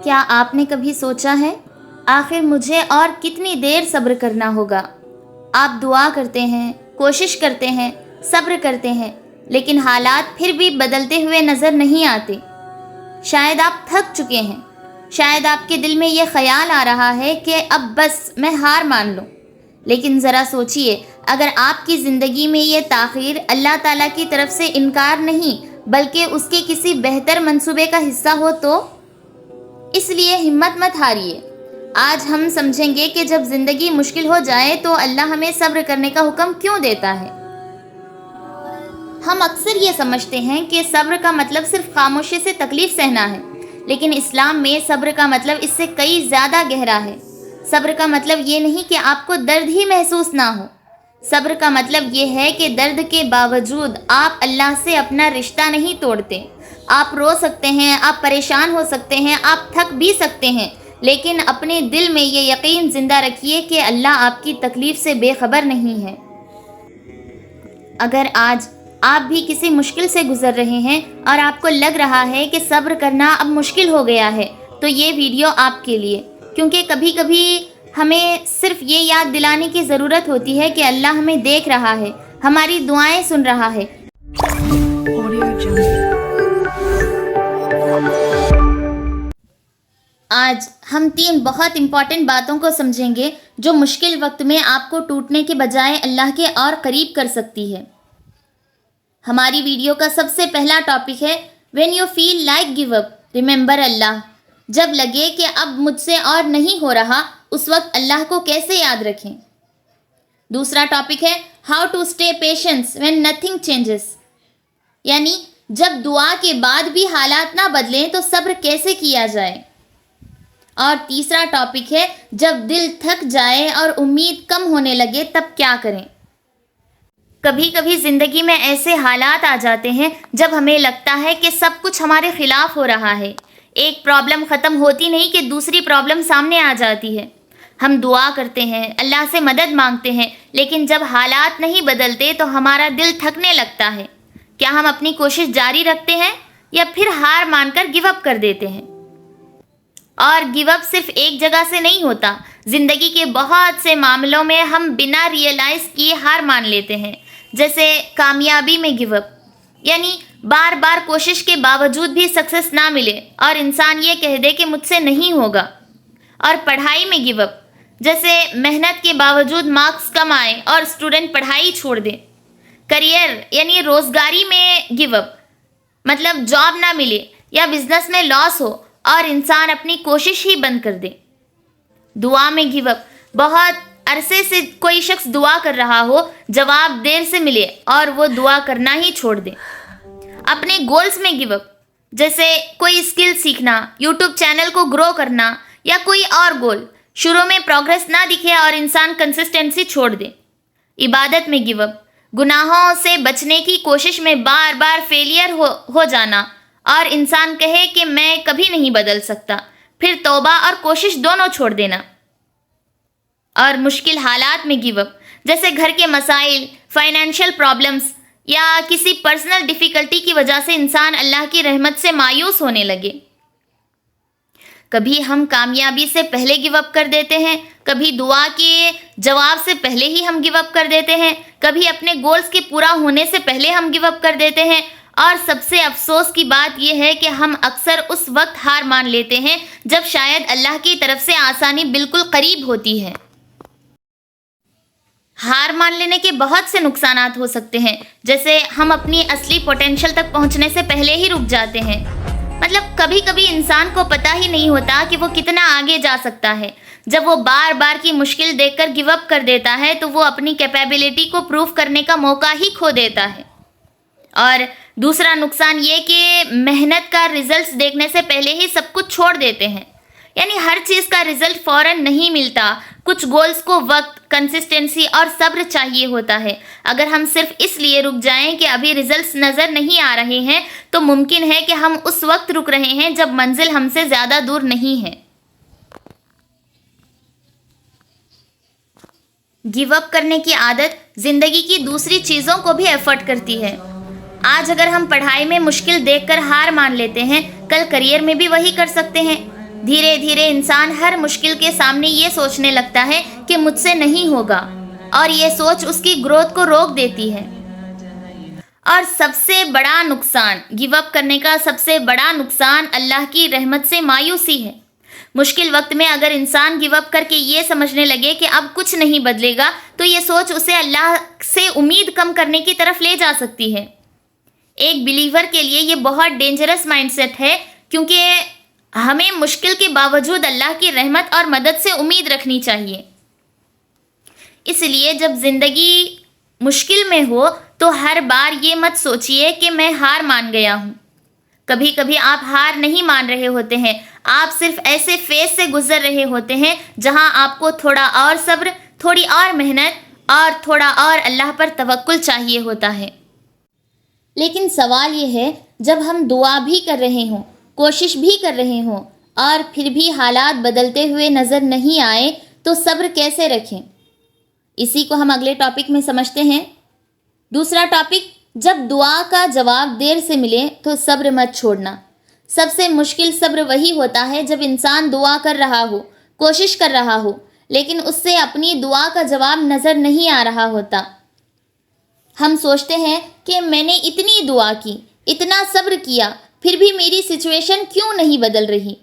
کیا آپ نے کبھی سوچا ہے آخر مجھے اور کتنی دیر صبر کرنا ہوگا؟ آپ دعا کرتے ہیں، کوشش کرتے ہیں، صبر کرتے ہیں، لیکن حالات پھر بھی بدلتے ہوئے نظر نہیں آتے۔ شاید آپ تھک چکے ہیں، شاید آپ کے دل میں یہ خیال آ رہا ہے کہ اب بس میں ہار مان لوں۔ لیکن ذرا سوچئے، اگر آپ کی زندگی میں یہ تاخیر اللہ تعالیٰ کی طرف سے انکار نہیں بلکہ اس کے کسی بہتر منصوبے کا حصہ ہو تو؟ اس لیے ہمت مت ہاریے۔ آج ہم سمجھیں گے کہ جب زندگی مشکل ہو جائے تو اللہ ہمیں صبر کرنے کا حکم کیوں دیتا ہے۔ ہم اکثر یہ سمجھتے ہیں کہ صبر کا مطلب صرف خاموشی سے تکلیف سہنا ہے، لیکن اسلام میں صبر کا مطلب اس سے کئی زیادہ گہرا ہے۔ صبر کا مطلب یہ نہیں کہ آپ کو درد ہی محسوس نہ ہو۔ صبر کا مطلب یہ ہے کہ درد کے باوجود آپ اللہ سے اپنا رشتہ نہیں توڑتے۔ آپ رو سکتے ہیں، آپ پریشان ہو سکتے ہیں، آپ تھک بھی سکتے ہیں، لیکن اپنے دل میں یہ یقین زندہ رکھیے کہ اللہ آپ کی تکلیف سے بے خبر نہیں ہے۔ اگر آج آپ بھی کسی مشکل سے گزر رہے ہیں اور آپ کو لگ رہا ہے کہ صبر کرنا اب مشکل ہو گیا ہے، تو یہ ویڈیو آپ کے لیے، کیونکہ کبھی کبھی ہمیں صرف یہ یاد دلانے کی ضرورت ہوتی ہے کہ اللہ ہمیں دیکھ رہا ہے، ہماری دعائیں سن رہا ہے۔ آج ہم 3 بہت امپورٹنٹ باتوں کو سمجھیں گے جو مشکل وقت میں آپ کو ٹوٹنے کے بجائے اللہ کے اور قریب کر سکتی ہے۔ ہماری ویڈیو کا سب سے پہلا ٹاپک ہے When you feel like give up, remember اللہ۔ جب لگے کہ اب مجھ سے اور نہیں ہو رہا، اس وقت اللہ کو کیسے یاد رکھیں۔ دوسرا ٹاپک ہے How to stay patient when nothing changes، یعنی جب دعا کے بعد بھی حالات نہ بدلیں تو صبر کیسے کیا جائے۔ اور تیسرا ٹاپک ہے جب دل تھک جائے اور امید کم ہونے لگے تب کیا کریں۔ کبھی کبھی زندگی میں ایسے حالات آ جاتے ہیں جب ہمیں لگتا ہے کہ سب کچھ ہمارے خلاف ہو رہا ہے۔ ایک پرابلم ختم ہوتی نہیں کہ دوسری پرابلم سامنے آ جاتی ہے۔ ہم دعا کرتے ہیں، اللہ سے مدد مانگتے ہیں، لیکن جب حالات نہیں بدلتے تو ہمارا دل تھکنے لگتا ہے۔ کیا ہم اپنی کوشش جاری رکھتے ہیں یا پھر ہار مان کر گیو اپ کر دیتے ہیں؟ اور گیو اپ صرف ایک جگہ سے نہیں ہوتا۔ زندگی کے بہت سے معاملوں میں ہم بنا ریئلائز کیے ہار مان لیتے ہیں، جیسے کامیابی میں گیو اپ، یعنی بار بار کوشش کے باوجود بھی سکسیس نہ ملے اور انسان یہ کہہ دے کہ مجھ سے نہیں ہوگا۔ اور پڑھائی میں گیو اپ، جیسے محنت کے باوجود مارکس کم آئے اور اسٹوڈنٹ پڑھائی چھوڑ دے۔ کریئر یعنی روزگاری میں گیو اپ، مطلب جاب نہ ملے یا بزنس میں لاس ہو اور انسان اپنی کوشش ہی بند کر دے۔ دعا میں گیو اپ، بہت عرصے سے کوئی شخص دعا کر رہا ہو، جواب دیر سے ملے اور وہ دعا کرنا ہی چھوڑ دے۔ اپنے گولز میں گیو اپ، جیسے کوئی اسکل سیکھنا، یوٹیوب چینل کو گرو کرنا یا کوئی اور گول، شروع میں پروگریس نہ دکھے اور انسان کنسسٹنسی چھوڑ دے۔ عبادت میں گیو اپ، گناہوں سے بچنے کی کوشش میں بار بار فیلئر ہو جانا اور انسان کہے کہ میں کبھی نہیں بدل سکتا، پھر توبہ اور کوشش دونوں چھوڑ دینا۔ اور مشکل حالات میں گیو اپ، جیسے گھر کے مسائل، فائنینشیل پرابلمز یا کسی پرسنل ڈیفیکلٹی کی وجہ سے انسان اللہ کی رحمت سے مایوس ہونے لگے۔ کبھی ہم کامیابی سے پہلے گیو اپ کر دیتے ہیں، کبھی دعا کے جواب سے پہلے ہی ہم گیو اپ کر دیتے ہیں، کبھی اپنے گولز کے پورا ہونے سے پہلے ہم گیو اپ کر دیتے ہیں، اور سب سے افسوس کی بات یہ ہے کہ ہم اکثر اس وقت ہار مان لیتے ہیں جب شاید اللہ کی طرف سے آسانی بالکل قریب ہوتی ہے۔ ہار مان لینے کے بہت سے نقصانات ہو سکتے ہیں، جیسے ہم اپنی اصلی پوٹینشل تک پہنچنے سے پہلے ہی رک جاتے ہیں۔ مطلب کبھی کبھی انسان کو پتہ ہی نہیں ہوتا کہ وہ کتنا آگے جا سکتا ہے۔ جب وہ بار بار کی مشکل دیکھ کر گیو اپ کر دیتا ہے تو وہ اپنی کیپیبلٹی کو پروف کرنے کا موقع ہی کھو دیتا ہے۔ اور دوسرا نقصان یہ کہ محنت کا رزلٹس دیکھنے سے پہلے ہی سب کچھ چھوڑ دیتے ہیں، یعنی ہر چیز کا رزلٹ فوراً نہیں ملتا۔ کچھ گولز کو وقت، کنسسٹنسی اور صبر چاہیے ہوتا ہے۔ اگر ہم صرف اس لیے رک جائیں کہ ابھی رزلٹس نظر نہیں آ رہے ہیں تو ممکن ہے کہ ہم اس وقت رک رہے ہیں جب منزل ہم سے زیادہ دور نہیں ہے۔ گیو اپ کرنے کی عادت زندگی کی دوسری چیزوں کو بھی افیکٹ کرتی ہے۔ آج اگر ہم پڑھائی میں مشکل دیکھ کر ہار مان لیتے ہیں، کل کریئر میں بھی وہی کر سکتے ہیں۔ دھیرے دھیرے انسان ہر مشکل کے سامنے یہ سوچنے لگتا ہے کہ مجھ سے نہیں ہوگا، اور یہ سوچ اس کی گروتھ کو روک دیتی ہے۔ اور سب سے بڑا نقصان، گیو اپ کرنے کا سب سے بڑا نقصان اللہ کی رحمت سے مایوسی ہے۔ مشکل وقت میں اگر انسان گیو اپ کر کے یہ سمجھنے لگے کہ اب کچھ نہیں بدلے گا، تو یہ سوچ اسے اللہ سے امید کم کرنے کی طرف لے جا سکتی ہے۔ ایک بلیور کے لیے یہ بہت ڈینجرس مائنڈ سیٹ ہے، کیونکہ ہمیں مشکل کے باوجود اللہ کی رحمت اور مدد سے امید رکھنی چاہیے۔ اس لیے جب زندگی مشکل میں ہو تو ہر بار یہ مت سوچئے کہ میں ہار مان گیا ہوں۔ کبھی کبھی آپ ہار نہیں مان رہے ہوتے ہیں، آپ صرف ایسے فیز سے گزر رہے ہوتے ہیں جہاں آپ کو تھوڑا اور صبر، تھوڑی اور محنت اور تھوڑا اور اللہ پر توکل چاہیے ہوتا ہے۔ لیکن سوال یہ ہے، جب ہم دعا بھی کر رہے ہوں، کوشش بھی کر رہے ہوں، اور پھر بھی حالات بدلتے ہوئے نظر نہیں آئے تو صبر کیسے رکھیں؟ اسی کو ہم اگلے ٹاپک میں سمجھتے ہیں۔ دوسرا ٹاپک، جب دعا کا جواب دیر سے ملے تو صبر مت چھوڑنا۔ سب سے مشکل صبر وہی ہوتا ہے جب انسان دعا کر رہا ہو، کوشش کر رہا ہو، لیکن اس سے اپنی دعا کا جواب نظر نہیں آ رہا ہوتا۔ ہم سوچتے ہیں کہ میں نے اتنی دعا کی، اتنا صبر کیا، پھر بھی میری سچویشن کیوں نہیں بدل رہی؟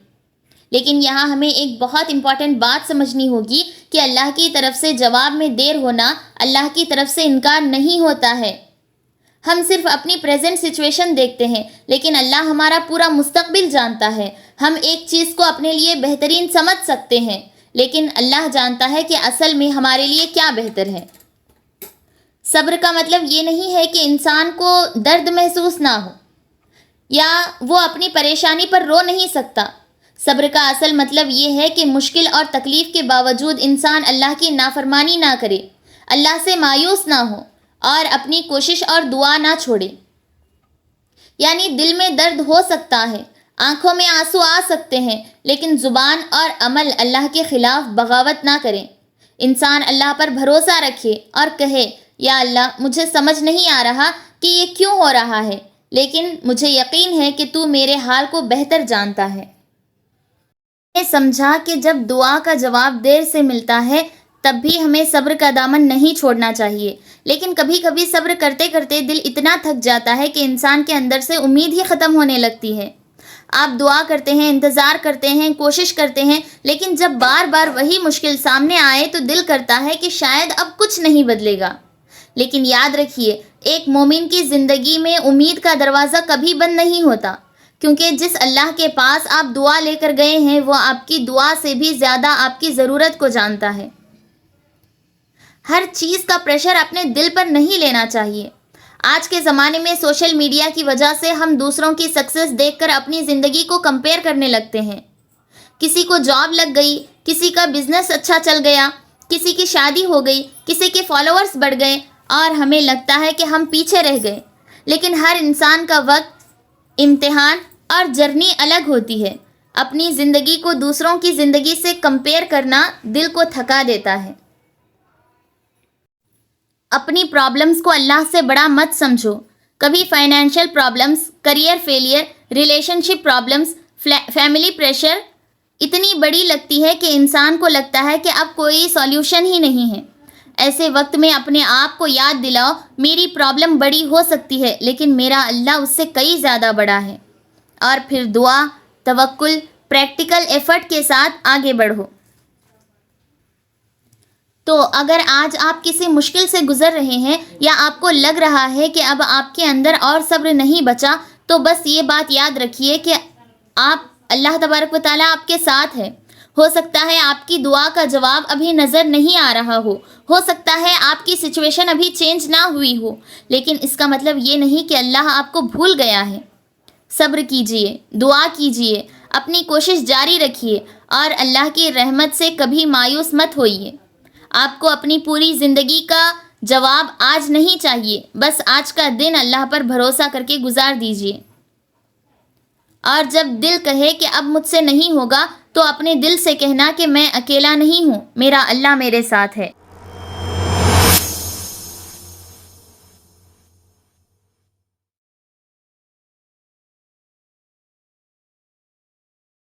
لیکن یہاں ہمیں ایک بہت امپورٹنٹ بات سمجھنی ہوگی کہ اللہ کی طرف سے جواب میں دیر ہونا اللہ کی طرف سے انکار نہیں ہوتا ہے۔ ہم صرف اپنی پریزنٹ سچویشن دیکھتے ہیں، لیکن اللہ ہمارا پورا مستقبل جانتا ہے۔ ہم ایک چیز کو اپنے لیے بہترین سمجھ سکتے ہیں، لیکن اللہ جانتا ہے کہ اصل میں ہمارے لیے کیا بہتر ہے۔ صبر کا مطلب یہ نہیں ہے کہ انسان کو درد محسوس نہ ہو یا وہ اپنی پریشانی پر رو نہیں سکتا۔ صبر کا اصل مطلب یہ ہے کہ مشکل اور تکلیف کے باوجود انسان اللہ کی نافرمانی نہ کرے، اللہ سے مایوس نہ ہو اور اپنی کوشش اور دعا نہ چھوڑے۔ یعنی دل میں درد ہو سکتا ہے، آنکھوں میں آنسو آ سکتے ہیں، لیکن زبان اور عمل اللہ کے خلاف بغاوت نہ کریں۔ انسان اللہ پر بھروسہ رکھے اور کہے، یا اللہ، مجھے سمجھ نہیں آ رہا کہ یہ کیوں ہو رہا ہے، لیکن مجھے یقین ہے کہ تو میرے حال کو بہتر جانتا ہے۔ میں سمجھا کہ جب دعا کا جواب دیر سے ملتا ہے تب بھی ہمیں صبر کا دامن نہیں چھوڑنا چاہیے، لیکن کبھی کبھی صبر کرتے کرتے دل اتنا تھک جاتا ہے کہ انسان کے اندر سے امید ہی ختم ہونے لگتی ہے۔ آپ دعا کرتے ہیں، انتظار کرتے ہیں، کوشش کرتے ہیں، لیکن جب بار بار وہی مشکل سامنے آئے تو دل کرتا ہے کہ شاید اب کچھ نہیں بدلے گا۔ لیکن یاد رکھیے، ایک مومن کی زندگی میں امید کا دروازہ کبھی بند نہیں ہوتا، کیونکہ جس اللہ کے پاس آپ دعا لے کر گئے ہیں وہ آپ کی دعا سے بھی زیادہ آپ کی ضرورت کو جانتا ہے۔ ہر چیز کا پریشر اپنے دل پر نہیں لینا چاہیے۔ آج کے زمانے میں سوشل میڈیا کی وجہ سے ہم دوسروں کی سکسیس دیکھ کر اپنی زندگی کو کمپیئر کرنے لگتے ہیں۔ کسی کو جاب لگ گئی، کسی کا بزنس اچھا چل گیا، کسی کی شادی ہو گئی، کسی کے فالوورز بڑھ گئے، اور ہمیں لگتا ہے کہ ہم پیچھے رہ گئے۔ لیکن ہر انسان کا وقت، امتحان اور جرنی الگ ہوتی ہے۔ اپنی زندگی کو دوسروں کی زندگی سے کمپیئر کرنا دل کو تھکا دیتا ہے۔ اپنی پرابلمز کو اللہ سے بڑا مت سمجھو۔ کبھی financial problems, career failure, relationship problems, family pressure اتنی بڑی لگتی ہے کہ انسان کو لگتا ہے کہ اب کوئی سولیوشن ہی نہیں ہے۔ ایسے وقت میں اپنے آپ کو یاد دلاؤ، میری پرابلم بڑی ہو سکتی ہے لیکن میرا اللہ اس سے کئی زیادہ بڑا ہے، اور پھر دعا، توکل، پریکٹیکل ایفرٹ کے ساتھ آگے بڑھو۔ تو اگر آج آپ کسی مشکل سے گزر رہے ہیں یا آپ کو لگ رہا ہے کہ اب آپ کے اندر اور صبر نہیں بچا، تو بس یہ بات یاد رکھیے کہ اللہ تبارک و تعالیٰ آپ کے ساتھ ہے۔ ہو سکتا ہے آپ کی دعا کا جواب ابھی نظر نہیں آ رہا ہو سکتا ہے آپ کی سچویشن ابھی چینج نہ ہوئی ہو، لیکن اس کا مطلب یہ نہیں کہ اللہ آپ کو بھول گیا ہے۔ صبر کیجئے، دعا کیجئے، اپنی کوشش جاری رکھیے، اور اللہ کی رحمت سے کبھی مایوس مت ہوئیے۔ آپ کو اپنی پوری زندگی کا جواب آج نہیں چاہیے، بس آج کا دن اللہ پر بھروسہ کر کے گزار دیجئے۔ اور جب دل کہے کہ اب مجھ سے نہیں ہوگا، تو اپنے دل سے کہنا کہ میں اکیلا نہیں ہوں، میرا اللہ میرے ساتھ ہے۔